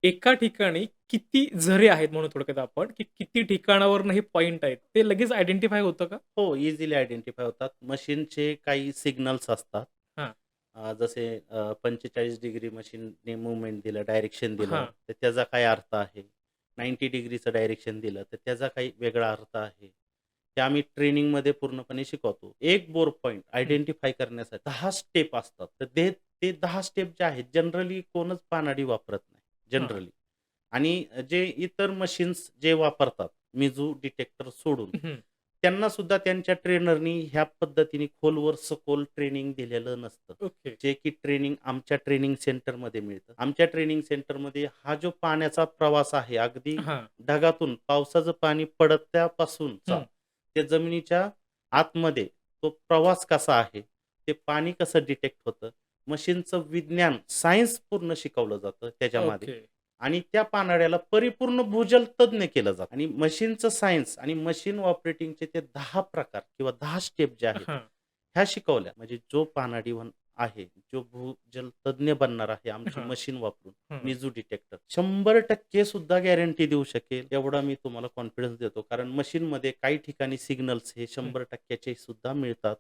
एका ठिकाणी किती झरे आहेत म्हणू थोडक्यात आपण, की किती ठिकाणावरून हे पॉइंट आहेत, ते लगेच आयडेंटिफाय होतं का? हो, इझिली आयडेंटिफाय होतात. मशीनचे काही सिग्नल्स असतात. हां, जसे 45 डिग्री मशीनने मूव्हमेंट दिलं, डायरेक्शन दिलं, हां. तर त्याचा काय अर्थ आहे? 90 डिग्रीचं डायरेक्शन दिलं, तर त्याचा काही वेगळा अर्थ आहे. ते आम्ही ट्रेनिंगमध्ये पूर्णपणे शिकवतो. एक बोर पॉइंट हं. आयडेंटिफाय करण्यासाठी 10 स्टेप असतात. तर ते 10 स्टेप जे आहेत जनरली कोणच पानाडी वापरत नाही, हां. जनरली. आणि जे इतर मशीन्स जे वापरतात, मिजू डिटेक्टर सोडून, हं. त्यांना सुद्धा त्यांच्या ट्रेनरनी ह्या पद्धतीने खोलवर सखोल ट्रेनिंग दिलेलं नसतं. ओके. जे की ट्रेनिंग आमच्या ट्रेनिंग सेंटरमध्ये मिळतं. आमच्या ट्रेनिंग सेंटरमध्ये हा जो पाण्याचा प्रवास आहे, अगदी हां. ढगातून पावसाचं पाणी पडत्यापासूनचा हं. ते जमिनीच्या आतमध्ये तो प्रवास कसा आहे, ते पाणी कसं डिटेक्ट होतं, मशीनचं विज्ञान, सायन्स पूर्ण शिकवलं जातं त्याच्यामध्ये. ओके. आणि त्या पानाड्याला परिपूर्ण भूजल तज्ञ केलं जातं आणि मशीनचं सायन्स आणि मशीन ऑपरेटिंगचे ते 10 प्रकार किंवा 10 स्टेप जे आहेत, हां. ह्या शिकवल्या. म्हणजे जो पानाडी आहे, जो भूजल तज्ञ बनणार आहे आमची हां. मशीन वापरून, हं. मिजू डिटेक्टर 100% सुद्धा गॅरंटी देऊ शकेल, एवढा मी तुम्हाला कॉन्फिडन्स देतो. कारण मशीनमध्ये काही ठिकाणी सिग्नल्स हे हं. 100% चे सुद्धा मिळतात.